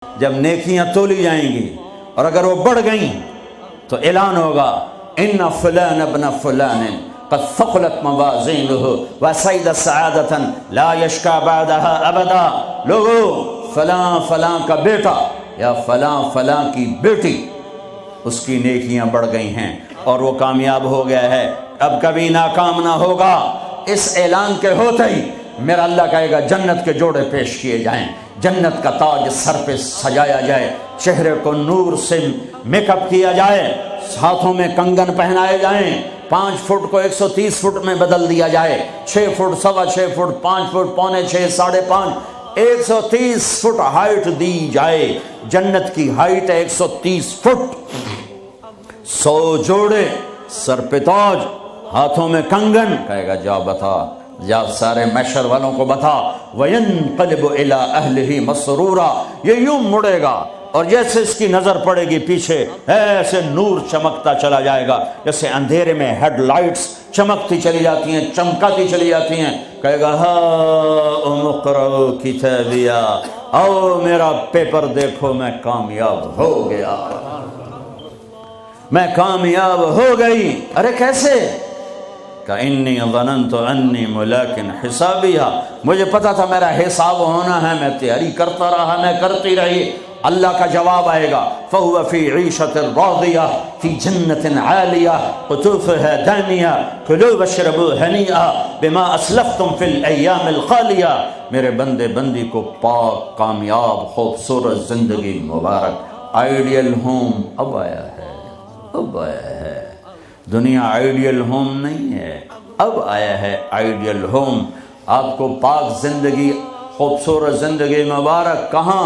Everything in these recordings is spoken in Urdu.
جب نیکیاں تولی جائیں گی اور اگر وہ بڑھ گئیں تو اعلان ہوگا ان فلان ابن فلان قد ثقلت موازینہ وسعد سعادۃ لا یشقی بعدها ابدا. لوگو فلاں فلاں کا بیٹا یا فلاں فلاں کی بیٹی اس کی نیکیاں بڑھ گئی ہیں اور وہ کامیاب ہو گیا ہے، اب کبھی ناکام نہ ہوگا. اس اعلان کے ہوتے ہی میرا اللہ کہے گا جنت کے جوڑے پیش کیے جائیں، جنت کا تاج سر پہ سجایا جائے، چہرے کو نور سے میک اپ کیا جائے، ہاتھوں میں کنگن پہنائے جائیں، 5 فٹ کو 130 فٹ میں بدل دیا جائے، 6 foot, 6.25 foot, 5 foot, 5.25، 5.5، 130 foot height دی جائے. جنت کی ہائٹ ہے 130 فٹ. 100 جوڑے، سر پہ تاج، ہاتھوں میں کنگن. کہے گا جا بتا، جا سارے محشر والوں کو بتا. وَيَنْقَلِبُ إِلَىٰ أَهْلِهِ مَسْرُورًا. یہ یوں مڑے گا اور جیسے اس کی نظر پڑے گی پیچھے ایسے نور چمکتا چلا جائے گا، جیسے اندھیرے میں ہیڈ لائٹس چمکتی چلی جاتی ہیں، چمکاتی چلی جاتی ہیں. کہے گا ہاؤم اقرؤوا کتابیہ، آؤ میرا پیپر دیکھو، میں کامیاب ہو گیا، میں کامیاب ہو گئی. ارے کیسے؟ کہ انی ظننت انی ملاق حسابیہ، مجھے پتا تھا میرا حساب ہونا ہے، میں تیاری کرتا رہا، میں کرتی رہی. اللہ کا جواب آئے گا فَهُوَ فِي عِيشَةٍ رَاضِيَةٍ فِي جَنَّةٍ عَالِيَةٍ قُطُوفُهَا دَانِيَةٌ كُلُوا وَاشْرَبُوا هَنِيئًا بِمَا أَسْلَفْتُمْ فِي الْأَيَّامِ الْخَالِيَةِ. میرے بندے بندی کو پاک، کامیاب، خوبصورت زندگی مبارک. آئیڈیل ہوم اب آیا ہے، اب آیا ہے. دنیا آئیڈیل ہوم نہیں ہے، اب آیا ہے آئیڈیل ہوم. آپ کو پاک زندگی، خوبصورت زندگی مبارک. کہاں؟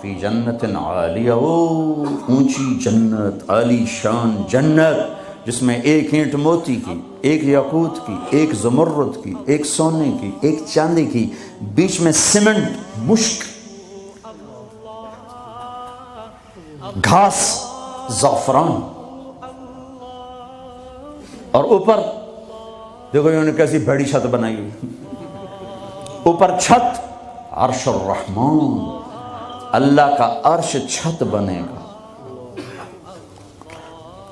فی جنت عالیہ، اونچی جنت، عالی شان جنت، جس میں ایک اینٹ موتی کی، ایک یاقوت کی، ایک زمرد کی، ایک سونے کی، ایک چاندی کی، بیچ میں سیمنٹ، مشک، گھاس، زعفران، اور اوپر دیکھو انہوں نے کیسی بڑی چھت بنائی ہوئی. اوپر چھت عرش الرحمن، اللہ کا عرش چھت بنے گا.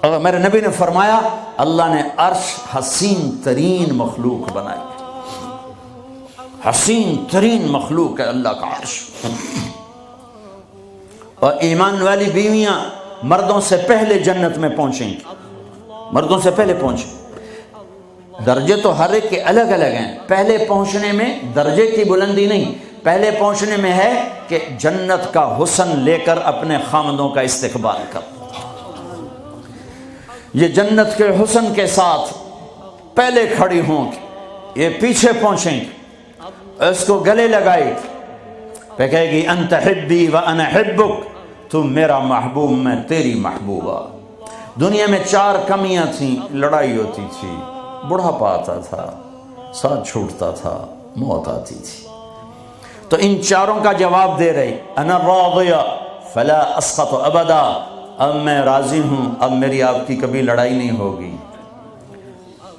اور میرے نبی نے فرمایا اللہ نے عرش حسین ترین مخلوق بنائی، حسین ترین مخلوق ہے اللہ کا عرش. اور ایمان والی بیویاں مردوں سے پہلے جنت میں پہنچیں گی، مردوں سے پہلے پہنچیں. درجے تو ہر ایک کے الگ الگ ہیں، پہلے پہنچنے میں درجے کی بلندی نہیں، پہلے پہنچنے میں ہے کہ جنت کا حسن لے کر اپنے خامدوں کا استقبال کر. یہ جنت کے حسن کے ساتھ پہلے کھڑی ہوں گی، یہ پیچھے پہنچیں گی، اس کو گلے لگائے گی، پہ کہے گی انت حبی و انا حبک، تو میرا محبوب میں تیری محبوبہ. دنیا میں 4 کمیاں تھیں، لڑائی ہوتی تھی، بڑھاپا آتا تھا، ساتھ چھوٹتا تھا، موت آتی تھی. تو ان 4 کا جواب دے رہی انا راضیہ فلا اسخط ابدا، اب میں راضی ہوں، اب میری آپ کی کبھی لڑائی نہیں ہوگی.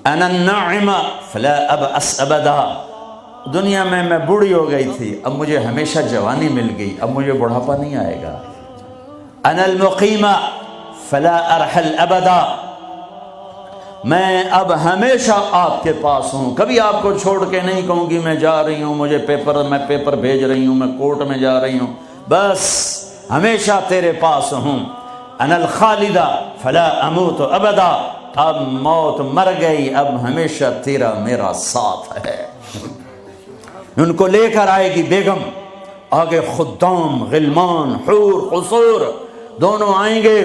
انا الناعمہ فلا ابأس ابدا، دنیا میں بوڑھی ہو گئی تھی، اب مجھے ہمیشہ جوانی مل گئی، اب مجھے بڑھاپا نہیں آئے گا. انا المقیمہ فلا ارحل ابدا، میں اب ہمیشہ آپ کے پاس ہوں، کبھی آپ کو چھوڑ کے نہیں کہوں گی میں جا رہی ہوں، مجھے میں پیپر بھیج رہی ہوں، میں کورٹ میں جا رہی ہوں، بس ہمیشہ تیرے پاس ہوں. انا الخالدہ فلا اموت ابدا، اب موت مر گئی، اب ہمیشہ تیرا میرا ساتھ ہے. ان کو لے کر آئے گی بیگم، آگے خدام، غلمان، حور، قصور دونوں آئیں گے.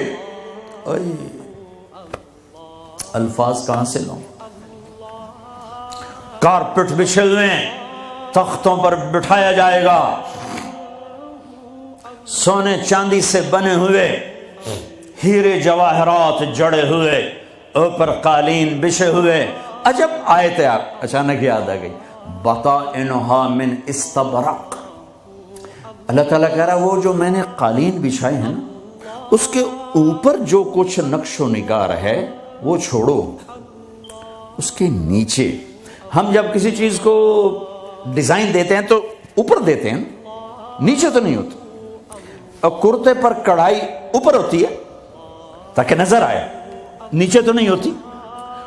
الفاظ کہاں سے لوں؟ کارپٹ بچھے ہوئے تختوں پر بٹھایا جائے گا، سونے چاندی سے بنے ہوئے، ہیرے جواہرات جڑے ہوئے، اوپر قالین بچھے ہوئے. عجب آیت ہے، اچانک یاد آ گئی، بطائنہا من استبرق. اللہ تعالیٰ کہہ رہا وہ جو میں نے قالین بچھائے ہیں نا، اس کے اوپر جو کچھ نقش و نگار ہے وہ چھوڑو، اس کے نیچے ہم جب کسی چیز کو ڈیزائن دیتے ہیں تو اوپر دیتے ہیں، نیچے تو نہیں ہوتا. اور کرتے پر کڑھائی اوپر ہوتی ہے تاکہ نظر آئے، نیچے تو نہیں ہوتی۔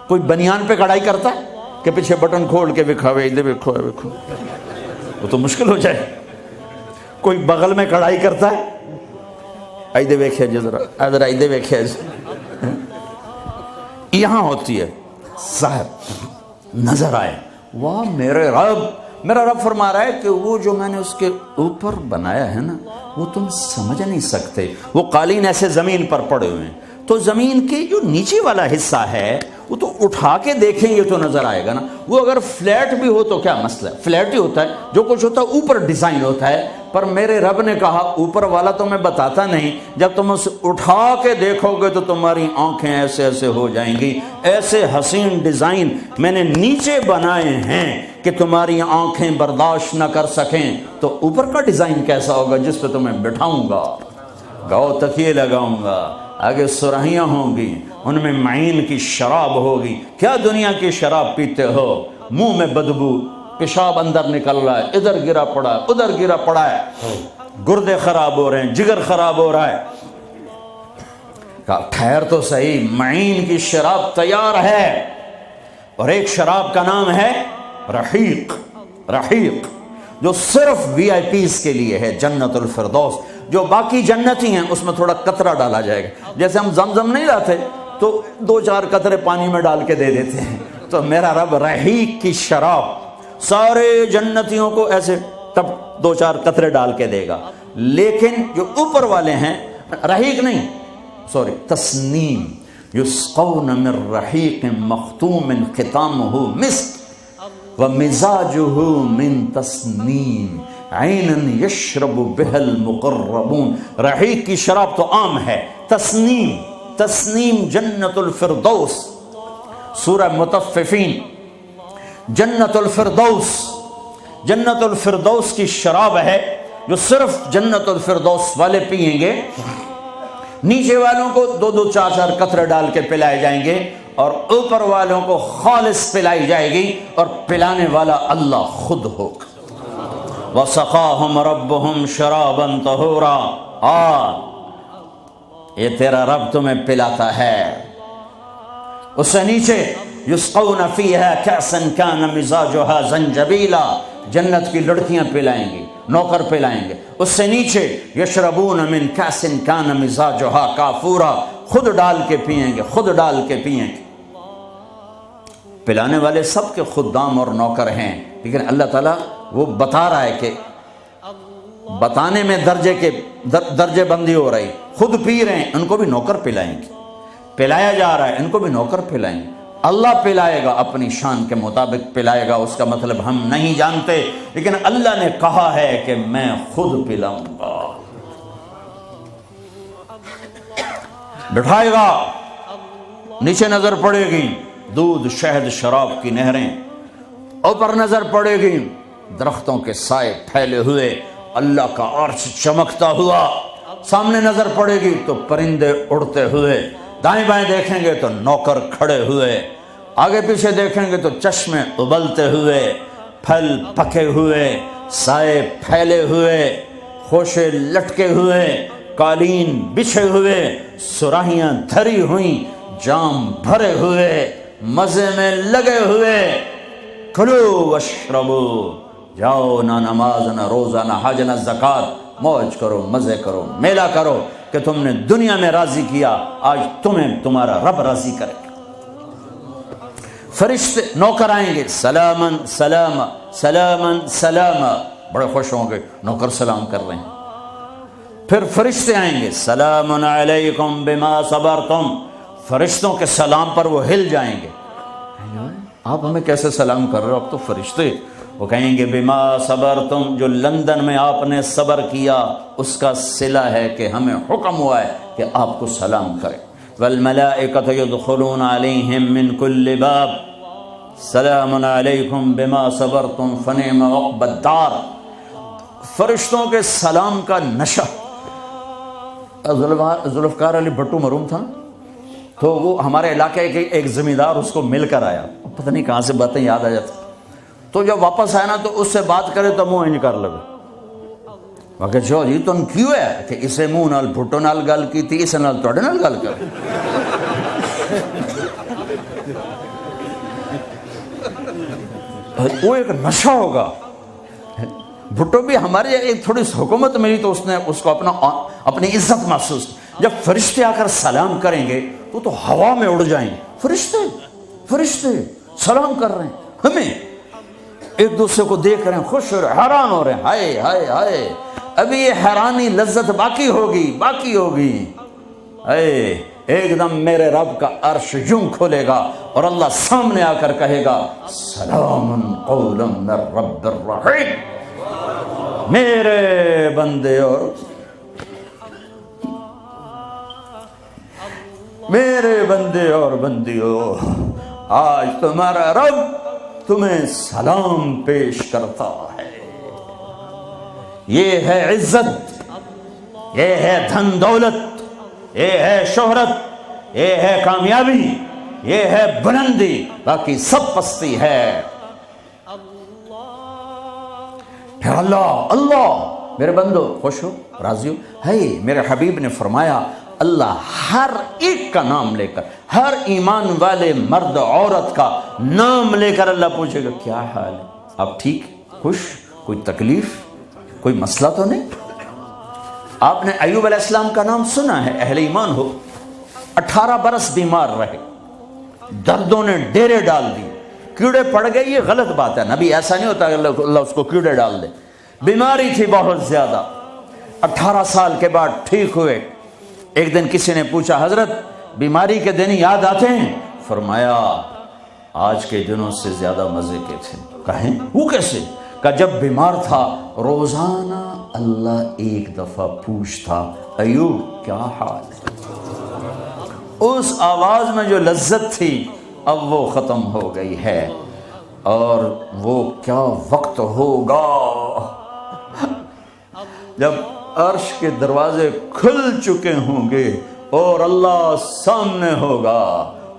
کوئی بنیان پہ کڑھائی کرتا ہے کہ پیچھے بٹن کھول کے دکھاوے ادھر دیکھو، وہ تو مشکل ہو جائے۔ کوئی بغل میں کڑھائی کرتا ہے، ادھر دیکھے جی ذرا، ادھر ادھر دیکھے جی، یہاں ہوتی ہے صاحب نظر آئے۔ واہ میرے رب، میرا رب فرما رہا ہے کہ وہ جو میں نے اس کے اوپر بنایا ہے نا، وہ تم سمجھ نہیں سکتے۔ وہ قالین ایسے زمین پر پڑے ہوئے ہیں، تو زمین کے جو نیچے والا حصہ ہے وہ تو اٹھا کے دیکھیں گے تو نظر آئے گا نا۔ وہ اگر فلیٹ بھی ہو تو کیا مسئلہ ہے، فلیٹ ہی ہوتا ہے، جو کچھ ہوتا ہے اوپر ڈیزائن ہوتا ہے۔ پر میرے رب نے کہا اوپر والا تو میں بتاتا نہیں، جب تم اسے اٹھا کے دیکھو گے تو تمہاری آنکھیں ایسے ایسے ہو جائیں گی۔ ایسے حسین ڈیزائن میں نے نیچے بنائے ہیں کہ تمہاری آنکھیں برداشت نہ کر سکیں، تو اوپر کا ڈیزائن کیسا ہوگا جس پہ تمہیں بٹھاؤں گا، گاؤ تکیے لگاؤں گا، آگے سرہیاں ہوں گی، ان میں معین کی شراب ہوگی۔ کیا دنیا کی شراب پیتے ہو، منہ میں بدبو، پیشاب اندر نکل رہا ہے، ادھر گرا پڑا ہے، ادھر گرا پڑا ہے، گردے خراب ہو رہے ہیں، جگر خراب ہو رہا ہے۔ کہا ٹھہر تو صحیح، معین کی شراب تیار ہے، اور ایک شراب کا نام ہے رحیق، رحیق، جو صرف وی آئی پیز کے لیے ہے، جنت الفردوس۔ جو باقی جنتی ہیں اس میں تھوڑا قطرہ ڈالا جائے گا، جیسے ہم زمزم نہیں لاتے تو 2-4 قطرے پانی میں ڈال کے دے دیتے ہیں، تو میرا رب رحیق کی شراب سارے جنتیوں کو ایسے تب 2-4 قطرے ڈال کے دے گا۔ لیکن جو اوپر والے ہیں، رحیق نہیں، سوری، تسنیم، یسقون من رحیق مختوم ختامہ مسک ومزاجہ من تسنیم عیناً یشرب بها المقربون۔ رحیق کی شراب تو عام ہے، تسنیم، تسنیم جنت الفردوس، سورہ مطففین، جنت الفردوس، جنت الفردوس کی شراب ہے جو صرف جنت الفردوس والے پئیں گے۔ نیچے والوں کو 2-2 4-4 قطرے ڈال کے پلائے جائیں گے، اور اوپر والوں کو خالص پلائی جائے گی، اور پلانے والا اللہ خود ہوگا۔ وَسَقَاهُمْ رَبُّهُمْ شَرَابًا طَهُورًا، یہ تیرا رب تمہیں پلاتا ہے۔ اس سے نیچے یسقون فیہا کأسا کان مزاجہا زنجبیلا، جنت کی لڑکیاں پلائیں گی، نوکر پلائیں گے۔ اس سے نیچے یشربون من کأس کان مزاجہا کافورا، خود ڈال کے پئیں گے، خود ڈال کے پئیں گے۔ پلانے والے سب کے خدام اور نوکر ہیں، لیکن اللہ تعالیٰ وہ بتا رہا ہے کہ بتانے میں درجے بندی ہو رہی، خود پی رہے ہیں، ان کو بھی نوکر پلائیں گے، پلایا جا رہا ہے، ان کو بھی نوکر پلائیں گے۔ اللہ پلائے گا، اپنی شان کے مطابق پلائے گا، اس کا مطلب ہم نہیں جانتے، لیکن اللہ نے کہا ہے کہ میں خود پلاؤں گا۔ بٹھائے گا، نیچے نظر پڑے گی دودھ، شہد، شراب کی نہریں، اوپر نظر پڑے گی درختوں کے سائے پھیلے ہوئے، اللہ کا عرش چمکتا ہوا، سامنے نظر پڑے گی تو پرندے اڑتے ہوئے، دائیں بائیں دیکھیں گے تو نوکر کھڑے ہوئے، آگے پیچھے دیکھیں گے تو چشمے ابلتے ہوئے، پھل پکے ہوئے، سائے پھیلے ہوئے، خوشے لٹکے ہوئے، قالین بچھے ہوئے، سراہیاں دھری ہوئیں، جام بھرے ہوئے، مزے میں لگے ہوئے۔ کھلو واشربو، جاؤ، نہ نماز، نہ روزہ، نہ حج، نہ زکوٰۃ، موج کرو، مزے کرو، میلہ کرو، کہ تم نے دنیا میں راضی کیا، آج تمہیں تمہارا رب راضی کرے گا۔ فرشتے نوکر آئیں گے، سلامن سلاما، سلامن سلاما، بڑے خوش ہوں گے، نوکر سلام کر رہے ہیں۔ پھر فرشتے آئیں گے، سلام علیکم بما صبرتم، فرشتوں کے سلام پر وہ ہل جائیں گے، آپ ہمیں کیسے سلام کر رہے ہو، آپ تو فرشتے۔ وہ کہیں گے بما صبرتم، جو لندن میں آپ نے صبر کیا اس کا صلہ ہے کہ ہمیں حکم ہوا ہے کہ آپ کو سلام کریں۔ والملائکۃ یدخلون علیہم من کل باب سلام علیکم بما صبرتم فنعم عقبی الدار۔ فرشتوں کے سلام کا نشہ، ذوالفقار علی بھٹو مرحوم تھا تو وہ ہمارے علاقے کے ایک زمیندار اس کو مل کر آیا، پتہ نہیں کہاں سے باتیں یاد آ جاتی، تو جب واپس آیا نا تو اس سے بات کرے تو منہ انج کر لگے، کہ جو جی تم کیوں ہے کہ اسے منہ نال بھٹو نال گل کی تھی، اسے نال توڑے نال گل کر. وہ ایک نشہ ہوگا. بھٹو بھی ہمارے ایک تھوڑی سی حکومت ملی تو اس نے اس کو اپنی عزت محسوس. جب فرشتے آ کر سلام کریں گے تو ہوا میں اڑ جائیں گے. فرشتے سلام کر رہے ہیں، ہمیں ایک دوسرے کو دیکھ رہے ہیں، خوش ہو رہے ہیں، حیران ہو رہے ہیں. ہائے ہائے ہائے، ابھی یہ حیرانی لذت باقی ہوگی. اے ایک دم میرے رب کا عرش یوں کھولے گا اور اللہ سامنے آ کر کہے گا سلام قولا من رب الرحیم. میرے بندے اور بندیوں، آج تمہارا رب تمہیں سلام پیش کرتا ہے. یہ ہے عزت، یہ ہے دھن دولت، یہ ہے شہرت، یہ ہے کامیابی، یہ ہے بلندی، باقی سب پستی ہے. پھر اللہ میرے بندو خوش ہو، راضی ہو. ہے میرے حبیب نے فرمایا اللہ ہر ایک کا نام لے کر، ہر ایمان والے مرد عورت کا نام لے کر اللہ پوچھے گا کیا حال ہے، آپ ٹھیک، خوش، کوئی تکلیف، کوئی مسئلہ تو نہیں. آپ نے ایوب علیہ السلام کا نام سنا ہے، اہل ایمان ہو. 18 برس بیمار رہے، دردوں نے ڈیرے ڈال دی، کیڑے پڑ گئے. یہ غلط بات ہے، نبی ایسا نہیں ہوتا کہ اللہ اس کو کیڑے ڈال دے. بیماری تھی بہت زیادہ. 18 سال کے بعد ٹھیک ہوئے. ایک دن کسی نے پوچھا حضرت بیماری کے دن یاد آتے ہیں؟ فرمایا آج کے دنوں سے زیادہ مزے کے تھے. کہیں وہ کیسے؟ کہ جب بیمار تھا روزانہ اللہ ایک دفعہ پوچھتا ایوب کیا حال ہے. اس آواز میں جو لذت تھی اب وہ ختم ہو گئی ہے. اور وہ کیا وقت ہوگا جب عرش کے دروازے کھل چکے ہوں گے اور اللہ سامنے ہوگا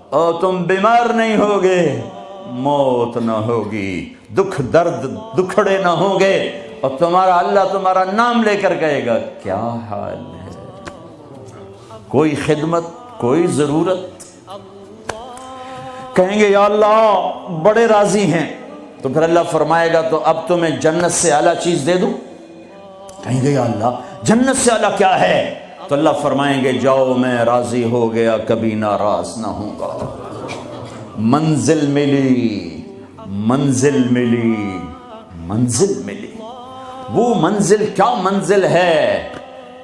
اور تم بیمار نہیں ہوگے، موت نہ ہوگی، دکھ درد دکھڑے نہ ہوں گے، اور اللہ تمہارا نام لے کر کہے گا کیا حال ہے. کوئی خدمت، کوئی ضرورت، کہیں گے یا اللہ بڑے راضی ہیں. تو پھر اللہ فرمائے گا تو اب تمہیں جنت سے اعلیٰ چیز دے دوں. کہیں گے یا اللہ جنت سے اعلیٰ کیا ہے؟ تو اللہ فرمائیں گے جاؤ میں راضی ہو گیا، کبھی ناراض نہ ہوں گا. منزل ملی. وہ منزل کیا منزل ہے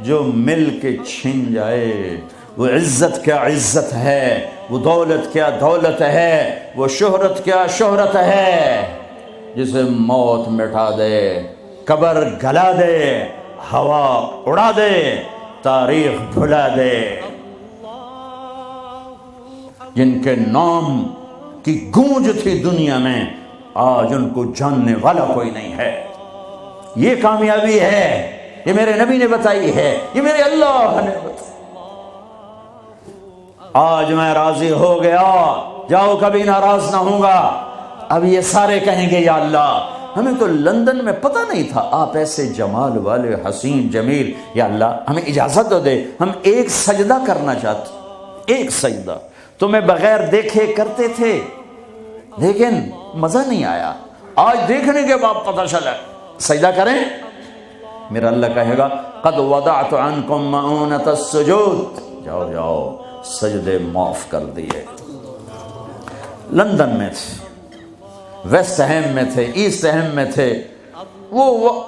جو مل کے چھن جائے. وہ عزت کیا عزت ہے، وہ دولت کیا دولت ہے، وہ شہرت کیا شہرت ہے، جسے موت مٹا دے، قبر گلا دے، ہوا اڑا دے، تاریخ بھلا دے. جن کے نام کی گونج تھی دنیا میں آج ان کو جاننے والا کوئی نہیں ہے. یہ کامیابی ہے، یہ میرے نبی نے بتائی ہے، یہ میرے اللہ نے بتائی. آج میں راضی ہو گیا، جاؤ کبھی ناراض نہ ہوں گا. اب یہ سارے کہیں گے یا اللہ ہمیں تو لندن میں پتہ نہیں تھا آپ ایسے جمال والے حسین جمیل، یا اللہ ہمیں اجازت تو دے، ہم ایک سجدہ کرنا چاہتے، ایک سجدہ تمہیں بغیر دیکھے کرتے تھے لیکن مزہ نہیں آیا، آج دیکھنے کے بعد پتہ چلا سجدہ کریں. میرا اللہ کہے گا قد وضعت عنکم مؤونۃ السجود، جاؤ جاؤ سجدے معاف کر دیے. لندن میں تھے، ویسٹ ہیم میں تھے، ایسٹ ہیم میں تھے، وہ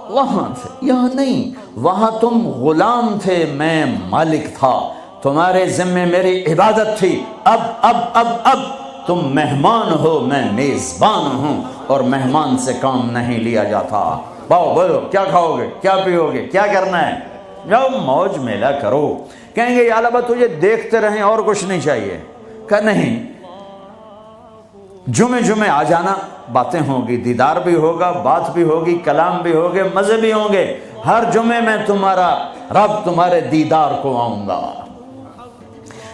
وہاں تھے، یہاں نہیں. وہاں تم غلام تھے، میں مالک تھا، تمہارے ذمے میری عبادت تھی. اب تم مہمان ہو، میں میزبان ہوں، اور مہمان سے کام نہیں لیا جاتا. باؤ بولو کیا کھاؤ گے، کیا پیو گے، کیا کرنا ہے، جاؤ موج میلہ کرو. کہیں گے یا اللہ تجھے دیکھتے رہیں اور کچھ نہیں چاہیے. کہ نہیں، جمعے آ جانا، باتیں ہوں گی، دیدار بھی ہوگا، بات بھی ہوگی، کلام بھی ہوگے، مزے بھی ہوں گے. ہر جمعے میں تمہارا رب تمہارے دیدار کو آؤں گا.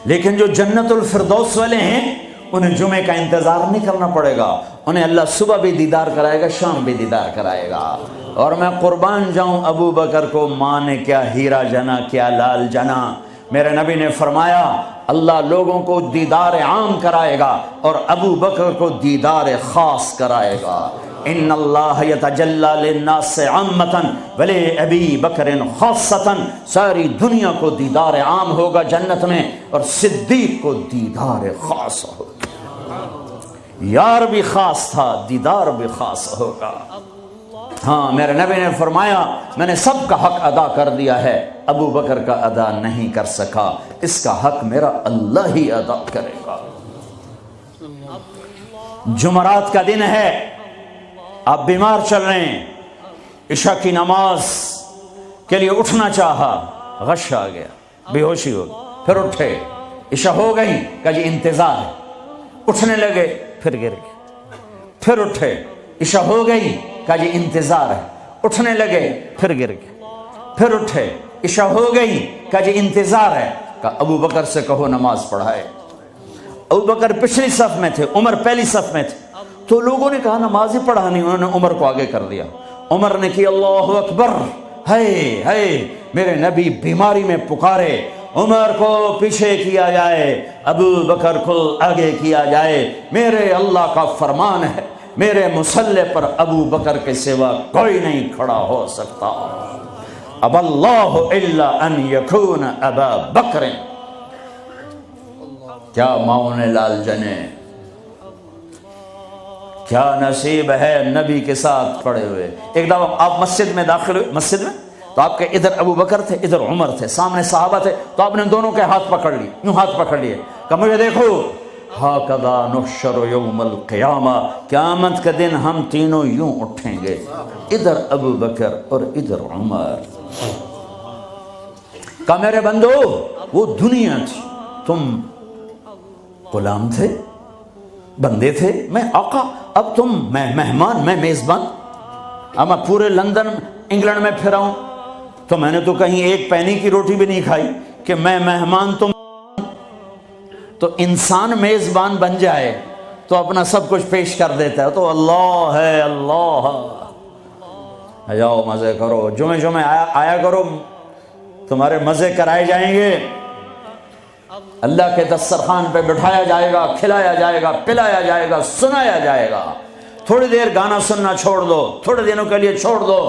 لیکن جو جنت الفردوس والے ہیں انہیں جمعے کا انتظار نہیں کرنا پڑے گا، انہیں اللہ صبح بھی دیدار کرائے گا، شام بھی دیدار کرائے گا. اور میں قربان جاؤں ابو بکر کو ماں نے کیا ہیرا جنا کیا لال جنا۔ میرے نبی نے فرمایا اللہ لوگوں کو دیدار عام کرائے گا اور ابو بکر کو دیدار خاص کرائے گا۔ ان اللہ یتجلی للناس عامۃ ولی ابی بکر خاصۃ، ساری دنیا کو دیدار عام ہوگا جنت میں اور صدیق کو دیدار خاص ہوگا۔ یار بھی خاص تھا، دیدار بھی خاص ہوگا۔ ہاں میرے نبی نے فرمایا میں نے سب کا حق ادا کر دیا ہے، ابو بکر کا ادا نہیں کر سکا، اس کا حق میرا اللہ ہی ادا کرے گا۔ جمعرات کا دن ہے، آپ بیمار چل رہے ہیں، عشاء کی نماز کے لیے اٹھنا چاہا، غش آ گیا، بے ہوشی ہو گئی، پھر اٹھے، عشاء ہو گئی، کہا جی انتظار ہے، اٹھنے لگے، پھر گر گئے، پھر اٹھے، عشاء ہو گئی، کہا جی انتظار ہے، اٹھنے لگے، پھر گر گئے، پھر اٹھے، عشاء ہو گئی، کہا جی انتظار ہے، کہا ابو بکر سے کہو نماز پڑھائے۔ ابو بکر پچھلی صف میں تھے، عمر پہلی صف میں تھے، تو لوگوں نے کہا نماز ہی پڑھانی، انہوں نے عمر کو آگے کر دیا۔ عمر نے کہا اللہ اکبر، ہے میرے نبی بیماری میں پکارے، عمر کو پیچھے کیا جائے، ابو بکر کو آگے کیا جائے، میرے اللہ کا فرمان ہے، میرے مصلی پر ابو بکر کے سوا کوئی نہیں کھڑا ہو سکتا۔ اب اللہ الا ان یکون ابا بکر۔ کیا ماؤں نے لال جنے، کیا نصیب ہے نبی کے ساتھ پڑے ہوئے۔ ایک دفعہ آپ مسجد میں داخل ہوئے، مسجد میں تو آپ کے ادھر ابو بکر تھے، ادھر عمر تھے، سامنے صحابہ تھے، تو آپ نے دونوں کے ہاتھ پکڑ لیے، یوں ہاتھ پکڑ لیے، کہ مجھے دیکھو، ہاکذا نحشر یوم القیامہ، قیامت کے دن ہم تینوں یوں اٹھیں گے، ادھر ابو بکر اور ادھر عمر۔ کہا میرے بندو وہ دنیا تھی، تم غلام تھے، بندے تھے، میں آقا، اب تم میں مہمان، میں میزبان۔ اب میں پورے لندن انگلینڈ میں پھرا ہوں تو میں نے تو کہیں ایک پینی کی روٹی بھی نہیں کھائی کہ میں مہمان تم، تو انسان میزبان بن جائے تو اپنا سب کچھ پیش کر دیتا ہے، تو اللہ ہے، اللہ جاؤ مزے کرو، جمعے آیا کرو، تمہارے مزے کرائے جائیں گے، اللہ کے دسترخوان پہ بٹھایا جائے گا، کھلایا جائے گا، پلایا جائے گا، سنایا جائے گا۔ تھوڑی دیر گانا سننا چھوڑ دو، تھوڑے دنوں کے لیے چھوڑ دو،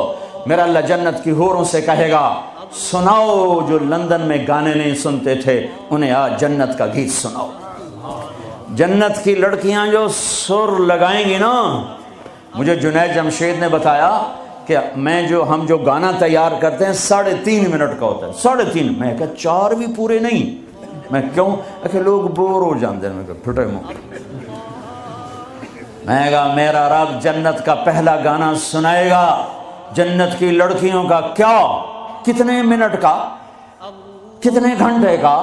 میرا اللہ جنت کی حوروں سے کہے گا سناؤ جو لندن میں گانے نہیں سنتے تھے انہیں آج جنت کا گیت سناؤ۔ جنت کی لڑکیاں جو سر لگائیں گی نا، مجھے جنید جمشید نے بتایا کہ ہم جو گانا تیار کرتے ہیں 3.5 منٹ کا ہوتا ہے، 3.5، میں کہا 4 بھی پورے نہیں، میں کیوں کہ لوگ بور ہو جاتے ہیں، میں کہا پھٹے منہ، میں کہا میرا رب جنت کا پہلا گانا سنائے گا، جنت کی لڑکیوں کا، کیا کتنے منٹ کا، کتنے گھنٹے کا،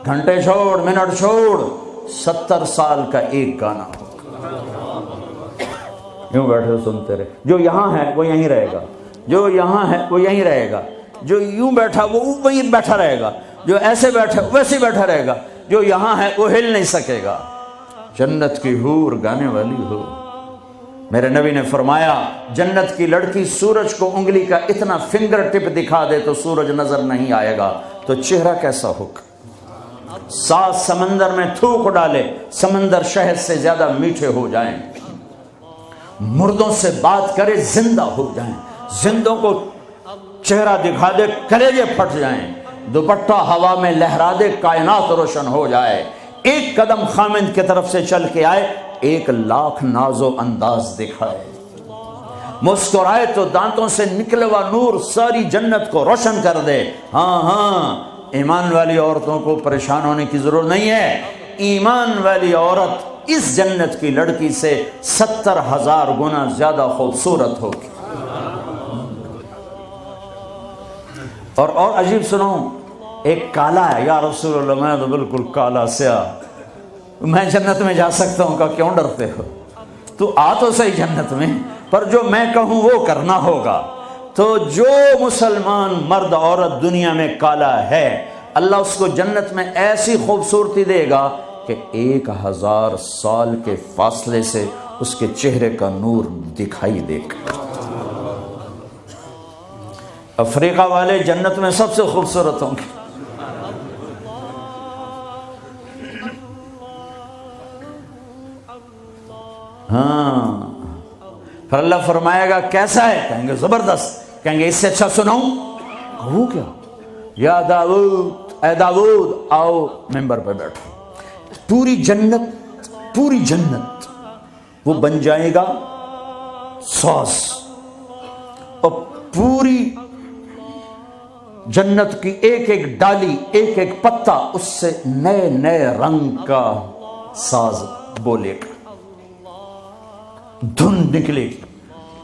گھنٹے چھوڑ منٹ چھوڑ، 70 سال کا ایک گانا ہوگا، یوں بیٹھے سنتے رہے، جو یہاں ہے وہ یہیں رہے گا، جو یہاں ہے وہ یہیں رہے گا، جو یوں بیٹھا وہ وہیں بیٹھا رہے گا، جو ایسے بیٹھا ویسے بیٹھا رہے گا، جو یہاں ہے وہ ہل نہیں سکے گا۔ جنت کی حور گانے والی ہو۔ میرے نبی نے فرمایا جنت کی لڑکی سورج کو انگلی کا اتنا فنگر ٹپ دکھا دے تو سورج نظر نہیں آئے گا، تو چہرہ کیسا ہوگا؟ 7 سمندر میں تھوک ڈالے، سمندر شہد سے زیادہ میٹھے ہو جائیں، مردوں سے بات کرے زندہ ہو جائیں، زندوں کو چہرہ دکھا دے کلیجے پھٹ جائیں، دوپٹہ ہوا میں لہرا دے کائنات روشن ہو جائے، ایک قدم خامند کی طرف سے چل کے آئے 1,00,000 ناز و انداز دکھائے، مسکرائے تو دانتوں سے نکلے ہوا نور ساری جنت کو روشن کر دے۔ ہاں ایمان والی عورتوں کو پریشان ہونے کی ضرورت نہیں ہے، ایمان والی عورت اس جنت کی لڑکی سے 70,000 گنا زیادہ خوبصورت ہوگی۔ اور عجیب سنو، ایک کالا ہے، یا رسول اللہ میں تو بالکل کالا سیاہ، میں جنت میں جا سکتا ہوں؟ کہ کیوں ڈرتے ہو؟ تو آ تو صحیح جنت میں، پر جو میں کہوں وہ کرنا ہوگا۔ تو جو مسلمان مرد عورت دنیا میں کالا ہے، اللہ اس کو جنت میں ایسی خوبصورتی دے گا کہ 1000 سال کے فاصلے سے اس کے چہرے کا نور دکھائی دے گا۔ افریقہ والے جنت میں سب سے خوبصورت ہوں گے. ہاں پھر اللہ فرمائے گا کیسا ہے؟ کہیں گے زبردست. کہیں گے اس سے اچھا سناؤں؟ وہ کیا؟ یا داؤد، اے داؤد آؤ ممبر پہ بیٹھو. پوری جنت وہ بن جائے گا ساز، اور پوری جنت کی ایک ایک ڈالی، ایک ایک پتا اس سے نئے نئے رنگ کا ساز بولے گا، دھن نکلے گی.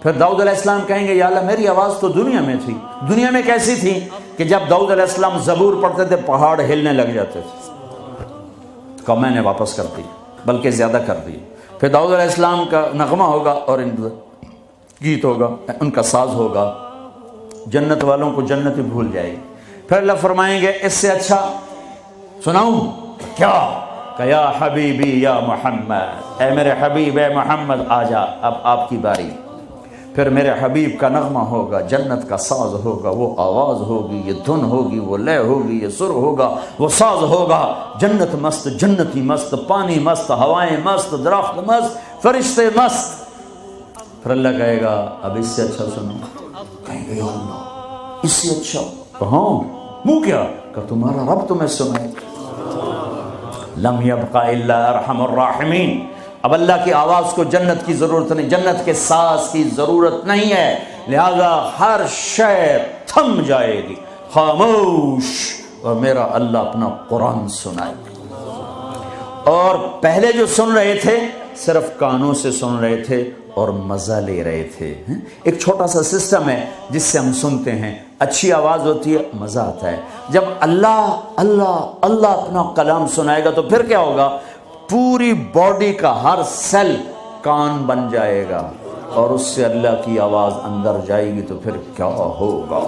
پھر داؤد علیہ السلام کہیں گے یا اللہ میری آواز تو دنیا میں تھی. دنیا میں کیسی تھی کہ جب داؤد علیہ السلام زبور پڑھتے تھے پہاڑ ہلنے لگ جاتے تھے. کہ میں نے واپس کر دی، بلکہ زیادہ کر دی. پھر داؤد علیہ السلام کا نغمہ ہوگا اور گیت ہوگا، ان کا ساز ہوگا، جنت والوں کو جنت ہی بھول جائے گی. پھر اللہ فرمائیں گے اس سے اچھا سناؤں؟ کیا؟ کہ یا حبیبی یا محمد، اے میرے حبیب اے محمد آ جا، اب آپ کی باری. پھر میرے حبیب کا نغمہ ہوگا، جنت کا ساز ہوگا، وہ آواز ہوگی، یہ دھن ہوگی، وہ لے ہوگی، یہ سر ہوگا، وہ ساز ہوگا. جنت مست، جنتی مست، پانی مست، ہوائیں مست، درخت مست، فرشتے مست. پھر اللہ کہے گا اب اس سے اچھا سنو. کہیں گے یا اللہ اس سے اچھا؟ کہاں؟ منہ کیا؟ کہ تمہارا رب تمہیں سنائے. لم یبقى الا ارحم الراحمین. اب اللہ کی آواز کو جنت کی ضرورت نہیں، جنت کے ساز کی ضرورت نہیں ہے، لہذا ہر شے تھم جائے گی، خاموش، اور میرا اللہ اپنا قرآن سنائے گا. اور پہلے جو سن رہے تھے صرف کانوں سے سن رہے تھے اور مزہ لے رہے تھے. ایک چھوٹا سا سسٹم ہے جس سے ہم سنتے ہیں، اچھی آواز ہوتی ہے، مزہ آتا ہے. جب اللہ اللہ اللہ اپنا کلام سنائے گا تو پھر کیا ہوگا؟ پوری باڈی کا ہر سیل کان بن جائے گا، اور اس سے اللہ کی آواز اندر جائے گی تو پھر کیا ہوگا؟